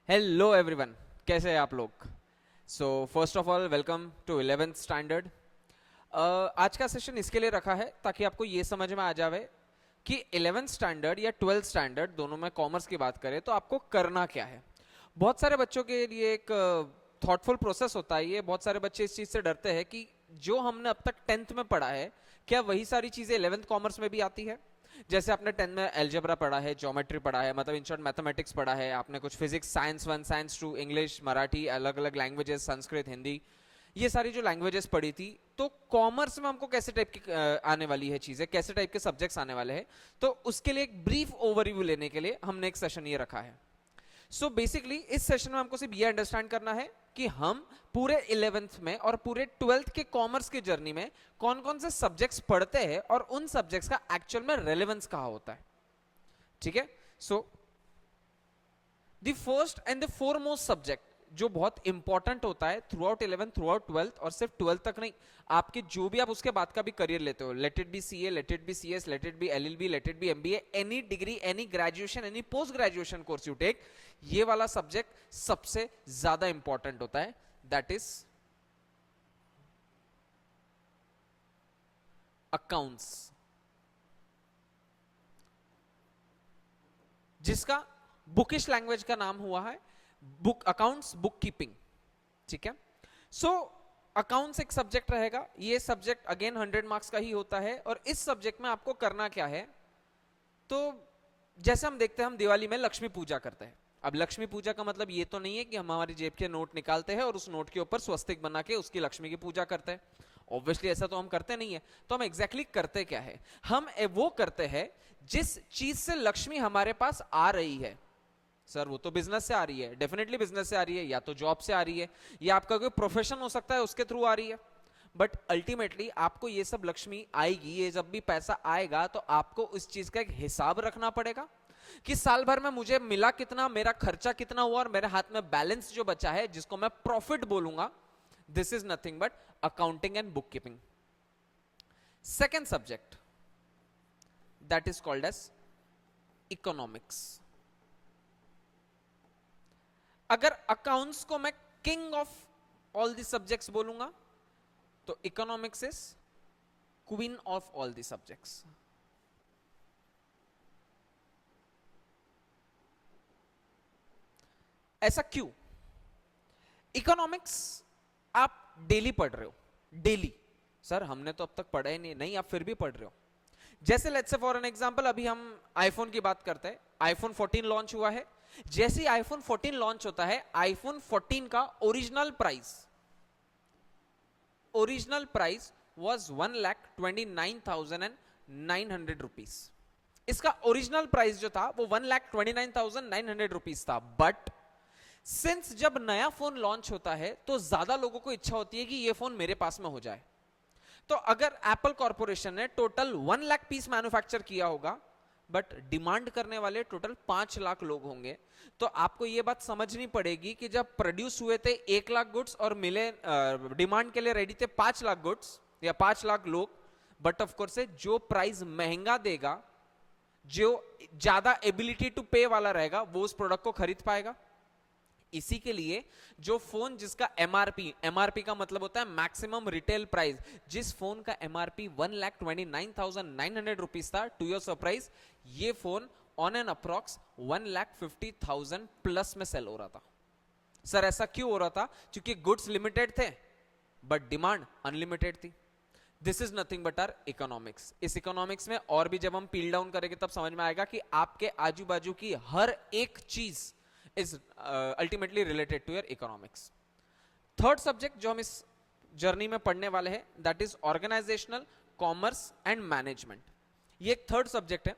Hello everyone, कैसे हैं आप लोग। So first of all welcome to 11th standard. आज का सेशन इसके लिए रखा है ताकि आपको ये समझ में आ जावे कि 11th स्टैंडर्ड या 12th स्टैंडर्ड दोनों में कॉमर्स की बात करें तो आपको करना क्या है। बहुत सारे बच्चों के लिए एक थॉटफुल प्रोसेस होता है। ये बहुत सारे बच्चे इस चीज़ से डरते हैं कि जो हमने अब तक 10th में पढ़ा है क्या वही सारी चीज़ें 11th कॉमर्स में भी आती है। जैसे आपने 10 में एल्जेब्रा पढ़ा है, ज्योमेट्री पढ़ा है, मतलब इन शॉर्ट मैथमेटिक्स पढ़ा है, आपने कुछ physics, science 1, science 2, English, Marathi, अलग अलग लैंग्वेजेस, संस्कृत, हिंदी, ये सारी जो लैंग्वेजेस पढ़ी थी। तो कॉमर्स में हमको कैसे टाइप की आने वाली है चीजें, कैसे टाइप के सब्जेक्ट्स आने वाले हैं, तो उसके लिए एक ब्रीफ ओवरव्यू लेने के लिए हमने एक सेशन ये रखा है। सो बेसिकली इस सेशन में हमको सिर्फ ये अंडरस्टैंड करना है कि हम पूरे 11th में और पूरे 12th के कॉमर्स की जर्नी में कौन कौन से सब्जेक्ट्स पढ़ते हैं और उन सब्जेक्ट्स का एक्चुअल में रेलेवेंस कहां होता है। ठीक है। So the first and the foremost subject जो बहुत इंपॉर्टेंट होता है through out 11th, through out 12th, और सिर्फ 12th तक नहीं, आपके जो भी आप उसके बाद का भी करियर लेते हो, let it be CA, let it be CS, let it be LLB, let it be MBA, any degree, any graduation, any post graduation course you take, ये वाला सब्जेक्ट सबसे ज्यादा इंपॉर्टेंट होता है। दैट इज अकाउंट्स, जिसका bookish language का नाम हुआ है बुक अकाउंट्स, बुक कीपिंग। ठीक है। सो अकाउंट्स एक सब्जेक्ट रहेगा। ये सब्जेक्ट अगेन 100 मार्क्स का ही होता है। और इस सब्जेक्ट में आपको करना क्या है, तो जैसे हम देखते हैं, हम दिवाली में लक्ष्मी पूजा करते हैं। अब लक्ष्मी पूजा का मतलब ये तो नहीं है कि हम हमारी जेब के नोट निकालते हैं और उस नोट के ऊपर स्वस्तिक बना के उसकी लक्ष्मी की पूजा करते हैं। ऑब्वियसली ऐसा तो हम करते नहीं है। तो हम एग्जैक्टली करते क्या है, हम वो करते हैं जिस चीज से लक्ष्मी हमारे पास आ रही है। सर वो तो बिजनेस से आ रही है, डेफिनेटली बिजनेस से आ रही है, या तो जॉब से आ रही है, या आपका कोई प्रोफेशन हो सकता है उसके थ्रू आ रही है। बट अल्टीमेटली आपको ये सब लक्ष्मी आएगी, ये जब भी पैसा आएगा तो आपको उस चीज का एक हिसाब रखना पड़ेगा कि साल भर में मुझे मिला कितना, मेरा खर्चा कितना हुआ, और मेरे हाथ में बैलेंस जो बचा है जिसको मैं प्रॉफिट बोलूंगा। This is nothing but accounting and book keeping. Second subject that is called as economics. अगर अकाउंट्स को मैं king of all the subjects बोलूंगा तो economics is queen of all the subjects. ऐसा क्यों? इकोनॉमिक्स आप डेली पढ़ रहे हो, डेली। सर हमने तो अब तक पढ़ा ही नहीं, नहीं आप फिर भी पढ़ रहे हो। जैसे let's say for an example, अभी हम आईफोन की बात करते हैं। आईफोन 14 लॉन्च हुआ है। जैसे ही आईफोन 14 लॉन्च होता है, आईफोन 14 का ओरिजिनल प्राइस वाज 1,29,900 रुपीज। इसका ओरिजिनल प्राइस जो था वो 1,29,900 रुपीज था। बट सिंस जब नया फोन लॉन्च होता है तो ज्यादा लोगों को इच्छा होती है कि ये फोन मेरे पास में हो जाए। तो अगर एप्पल कॉर्पोरेशन ने टोटल 1 लाख पीस मैन्युफैक्चर किया होगा, बट डिमांड करने वाले टोटल 5 लाख लोग होंगे, तो आपको यह बात समझनी पड़ेगी कि जब प्रोड्यूस हुए थे 1 लाख गुड्स और मिले डिमांड के लिए रेडी थे 5 लाख गुड्स या 5 लाख लोग, बट ऑफ कोर्स जो प्राइस महंगा देगा, जो ज्यादा एबिलिटी टू पे वाला रहेगा, वो उस प्रोडक्ट को खरीद पाएगा। इसी के लिए जो फोन जिसका एमआरपी का मतलब होता है मैक्सिमम रिटेल प्राइस, जिस फोन का एमआरपी 1,29,900 रुपीज था, टू योर सरप्राइज ये phone on an approx 1,50,000 plus में सेल हो रहा था। सर ऐसा क्यों हो रहा था? क्योंकि गुड्स लिमिटेड थे बट डिमांड अनलिमिटेड थी। This is nothing but our economics. इस इकोनॉमिक्स में और भी जब हम पील डाउन करेंगे तब समझ में आएगा कि आपके आजू बाजू की हर एक चीज is ultimately related to your economics. Third subject जो हम इस जर्नी में पढ़ने वाले हैं that is organisational commerce and management. ये एक थर्ड सब्जेक्ट है।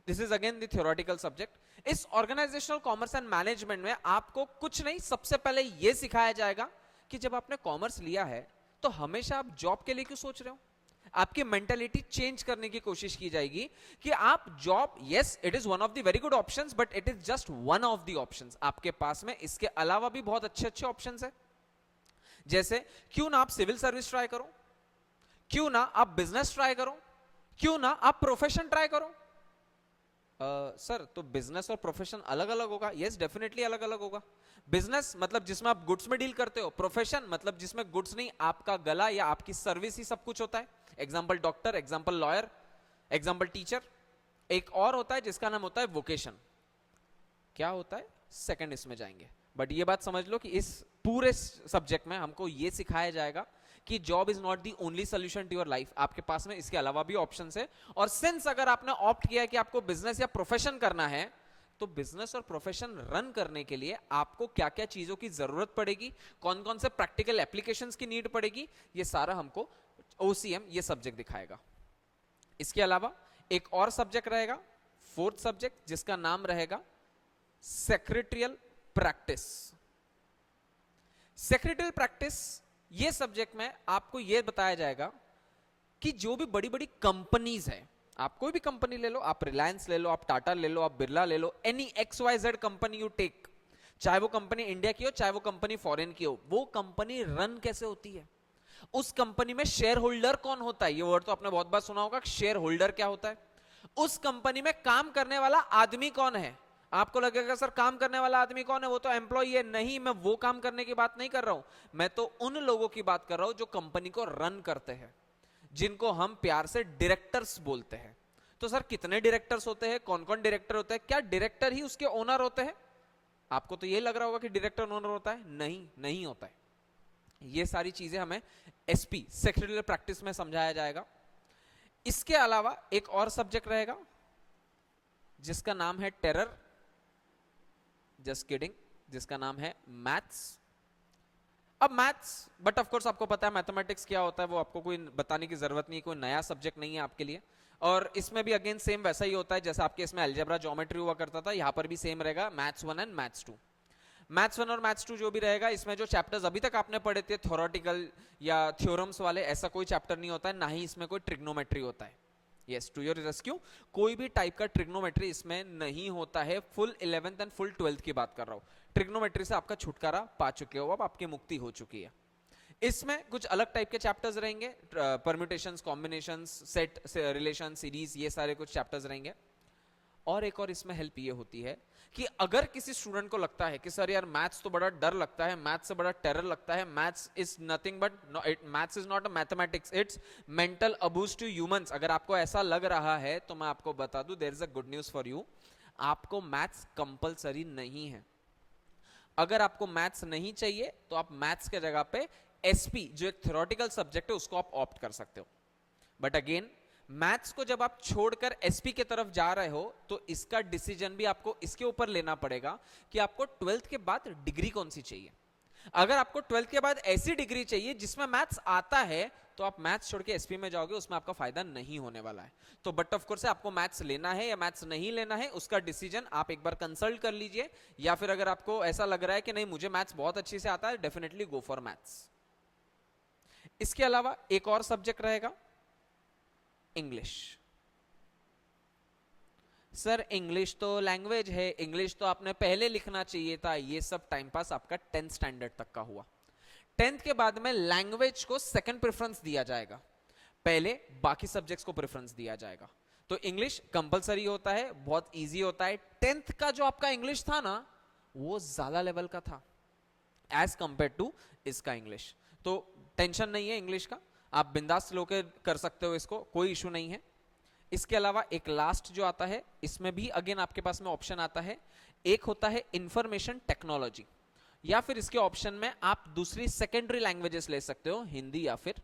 This is again the theoretical subject. इस ऑर्गेनाइजेशनल कॉमर्स एंड मैनेजमेंट में आपको कुछ नहीं, सबसे पहले यह सिखाया जाएगा कि जब आपने कॉमर्स लिया है तो हमेशा आप जॉब के लिए क्यों सोच रहे हो। आपकी मेंटालिटी चेंज करने की कोशिश की जाएगी कि आप job, yes it is one of the very good options, but it is just one of the options. आपके पास में इसके अलावा भी बहुत अच्छे अच्छे ऑप्शंस है। जैसे क्यों ना आप सिविल सर्विस ट्राई करो, क्यों ना आप बिजनेस ट्राई करो, क्यों ना आप प्रोफेशन ट्राई करो। सर तो बिजनेस और प्रोफेशन अलग अलग होगा? यस डेफिनेटली अलग अलग होगा। बिजनेस मतलब जिसमें आप गुड्स में डील करते हो, प्रोफेशन मतलब जिसमें गुड्स नहीं, आपका गला या आपकी सर्विस ही सब कुछ होता है। Example doctor, example lawyer, example teacher. एक और होता है जिसका नाम होता है वोकेशन। क्या होता है सेकंड इसमें जाएंगे, बट ये बात समझ लो कि इस पूरे सब्जेक्ट में हमको ये सिखाया जाएगा कि job is not the only solution to your life. आपके पास में इसके अलावा भी ऑप्शंस है। और सिंस अगर आपने ऑप्ट किया है कि आपको बिजनेस या प्रोफेशन करना है, तो बिजनेस और प्रोफेशन रन करने के लिए आपको क्या क्या चीजों की जरूरत पड़ेगी, कौन कौन से प्रैक्टिकल एप्लीकेशंस की नीड पड़ेगी, ये सारा हमको ओसीएम ये सब्जेक्ट दिखाएगा। इसके अलावा एक और सब्जेक्ट रहेगा, फोर्थ सब्जेक्ट, जिसका नाम रहेगा सेक्रेटरियल प्रैक्टिस। सेक्रेटरियल प्रैक्टिस ये सब्जेक्ट में आपको ये बताया जाएगा कि जो भी बड़ी बड़ी कंपनीज है, आप कोई भी कंपनी ले लो, आप रिलायंस ले लो, आप टाटा ले लो, आप बिरला ले लो, any XYZ company you take, चाहे वो कंपनी इंडिया की हो चाहे वो कंपनी फॉरेन की हो, वो कंपनी रन कैसे होती है, उस कंपनी में शेयर होल्डर कौन होता है, ये वर्ड तो आपने बहुत बार सुना होगा, शेयर होल्डर क्या होता है, उस कंपनी में काम करने वाला आदमी कौन है। आपको लगेगा सर काम करने वाला आदमी कौन है, वो तो एम्प्लॉय है। नहीं, मैं वो काम करने की बात नहीं कर रहा हूं, मैं तो उन लोगों की बात कर रहा हूं जो कंपनी को रन करते हैं, जिनको हम प्यार से डायरेक्टर्स बोलते हैं। तो सर कितने डायरेक्टर्स होते हैं, कौन कौन डायरेक्टर होते हैं, क्या डायरेक्टर ही उसके ओनर होते हैं? आपको तो ये लग रहा होगा कि डायरेक्टर ओनर होता है, नहीं, नहीं होता है। ये सारी चीजें हमें एसपी सेक्रेटरियल प्रैक्टिस में समझाया जाएगा। इसके अलावा एक और सब्जेक्ट रहेगा जिसका नाम है टेरर, जस्ट किडिंग, जिसका नाम है मैथ्स। अब मैथ्स, बट ऑफ कोर्स आपको पता है मैथमेटिक्स क्या होता है, वो आपको कोई बताने की जरूरत नहीं, कोई नया सब्जेक्ट नहीं है आपके लिए। और इसमें भी अगेन सेम वैसा ही होता है जैसा आपके इसमें अलजेब्रा ज्योमेट्री हुआ करता था, यहां पर भी सेम रहेगा, मैथ्स 1 एंड मैथ्स 2। मैथ्स 1 और मैथ्स 2 जो भी रहेगा, इसमें जो चैप्टर्स अभी तक आपने पढ़े थे थ्योरेटिकल या थ्योरम्स वाले, ऐसा कोई चैप्टर नहीं होता है, ना ही इसमें कोई ट्रिग्नोमेट्री होता है। यस, टू योर रेस्क्यू, कोई भी टाइप का ट्रिग्नोमेट्री इसमें नहीं होता है। Full 11th and full 12th की बात कर रहा हूं। ट्रिग्नोमेट्री से आपका छुटकारा पा चुके हो, अब आपकी मुक्ति हो चुकी है। इसमें कुछ अलग टाइप के चैप्टर्स रहेंगे, permutations, combinations, set, relation, series, ये सारे कुछ चैप्टर्स रहेंगे। और एक और इसमें हेल्प ये होती है कि अगर किसी स्टूडेंट को लगता है कि सर यार मैथ्स तो बड़ा डर लगता है, मैथ्स से बड़ा टेरर लगता है, maths is nothing but maths is not a mathematics, it's mental abuse to humans, अगर आपको ऐसा लग रहा है तो मैं आपको बता दूं, there is a good news for you, आपको मैथ्स कंपलसरी नहीं है। अगर आपको मैथ्स नहीं चाहिए तो आप मैथ्स के जगह पे एसपी जो एक थ्योरेटिकल सब्जेक्ट है उसको आप ऑप्ट कर सकते हो। बट अगेन मैथ्स को जब आप छोड़कर एसपी की तरफ जा रहे हो तो इसका डिसीजन भी आपको इसके ऊपर लेना पड़ेगा कि आपको 12th के बाद डिग्री कौन सी चाहिए। अगर आपको 12th के बाद ऐसी डिग्री चाहिए जिसमें मैथ्स आता है तो आप मैथ्स छोड़ के एसपी में जाओगे, उसमें आपका फायदा नहीं होने वाला है। तो बट ऑफ कोर्स आपको मैथ्स लेना है या मैथ्स नहीं लेना है, उसका डिसीजन आप एक बार कंसल्ट कर लीजिए, या फिर अगर आपको ऐसा लग रहा है कि नहीं मुझे मैथ्स बहुत अच्छे से आता है, डेफिनेटली गो फॉर मैथ्स। इसके अलावा एक और सब्जेक्ट रहेगा इंग्लिश। सर इंग्लिश तो लैंग्वेज है, इंग्लिश तो आपने पहले लिखना चाहिए था, ये सब टाइम पास आपका 10th स्टैंडर्ड तक का हुआ। 10th के बाद में लैंग्वेज को सेकंड प्रेफरेंस दिया जाएगा, पहले बाकी सब्जेक्ट्स को प्रेफरेंस दिया जाएगा। तो इंग्लिश कंपलसरी होता है, बहुत इजी होता है। 10th का जो आपका इंग्लिश था ना, वो ज्यादा लेवल का था एज कंपेयर टू इसका इंग्लिश। तो टेंशन नहीं है इंग्लिश का, आप बिंदास लोके कर सकते हो, इसको कोई इशू नहीं है। इसके अलावा एक लास्ट जो आता है, इसमें भी अगेन आपके पास में ऑप्शन आता है, एक होता है इंफॉर्मेशन टेक्नोलॉजी, या फिर इसके ऑप्शन में आप दूसरी सेकेंडरी लैंग्वेजेस ले सकते हो, हिंदी या फिर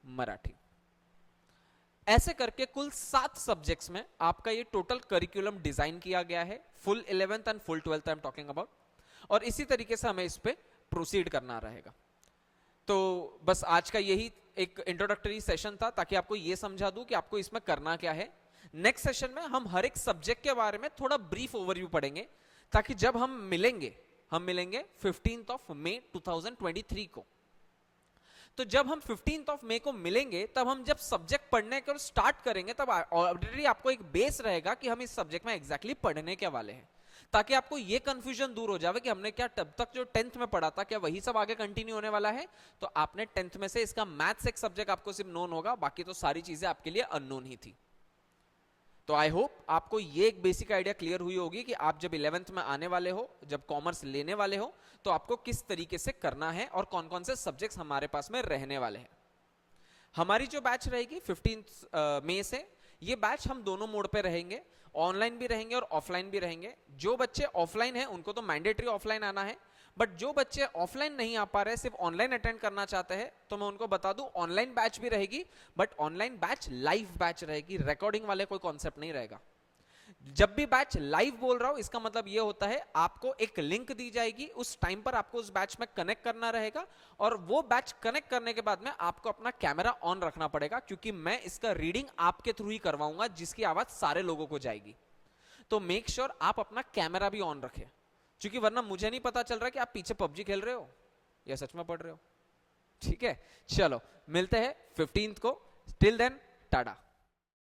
मराठी। ऐसे करके कुल 7 सब्जेक्ट्स में आपका ये टोटल करिकुलम डिजाइन किया गया है, full 11th and full 12th I am talking about. और इसी तरीके से हमें इस पे प्रोसीड करना रहेगा। तो बस आज का यही एक इंट्रोडक्टरी सेशन था, ताकि आपको ये समझा दूं कि आपको इसमें करना क्या है। नेक्स्ट सेशन में हम हर एक सब्जेक्ट के बारे में थोड़ा ब्रीफ ओवरव्यू पढ़ेंगे, ताकि जब हम मिलेंगे 15th मई 2023 को। तो जब हम 15th मई को मिलेंगे, तब हम जब सब्जेक्ट पढ़ने को स्टार्ट करेंगे, तब ऑलरेडी आपको एक बेस रहेगा कि हम इस सब्जेक्ट में एग्जैक्टली पढ़ने के वाले हैं, ताकि आपको ये कंफ्यूजन दूर हो जाए कि हमने क्या तब तक जो 10th में पढ़ा था, क्या वही सब आगे कंटिन्यू होने वाला है। तो आपने 10th में से इसका मैथ्स एक सब्जेक्ट आपको सिर्फ नोन होगा, बाकी तो सारी चीजें आपके लिए अननोन ही थी। तो आई होप आपको ये एक बेसिक आइडिया क्लियर हुई होगी कि आप जब 11th में आने वाले हो, जब कॉमर्स लेने वाले हो, तो आपको किस तरीके से करना है और कौन कौन से सब्जेक्ट्स हमारे पास में रहने वाले हैं। हमारी जो बैच रहेगी 15 मई से, ये बैच हम दोनों मोड पे रहेंगे, ऑनलाइन भी रहेंगे और ऑफलाइन भी रहेंगे। जो बच्चे ऑफलाइन हैं उनको तो मैंडेटरी ऑफलाइन आना है, बट जो बच्चे ऑफलाइन नहीं आ पा रहे, सिर्फ ऑनलाइन अटेंड करना चाहते हैं, तो मैं उनको बता दूं ऑनलाइन बैच भी रहेगी, but online batch live batch रहेगी, रिकॉर्डिंग वाले कोई कॉन्सेप्ट नहीं रहेगा। जब भी बैच लाइव बोल रहा हूं, इसका मतलब यह होता है आपको एक लिंक दी जाएगी, उस टाइम पर आपको उस बैच में कनेक्ट करना रहेगा, और वो बैच कनेक्ट करने के बाद में आपको अपना कैमरा ऑन रखना पड़ेगा, क्योंकि मैं इसका रीडिंग आपके थ्रू ही करवाऊंगा, जिसकी आवाज सारे लोगों को जाएगी। तो मेक श्योर आप अपना कैमरा भी ऑन रखें, क्योंकि वरना मुझे नहीं पता चल रहा कि आप पीछे पबजी खेल रहे हो या सच में पढ़ रहे हो। ठीक है, चलो मिलते हैं 15th को। Till then Tata.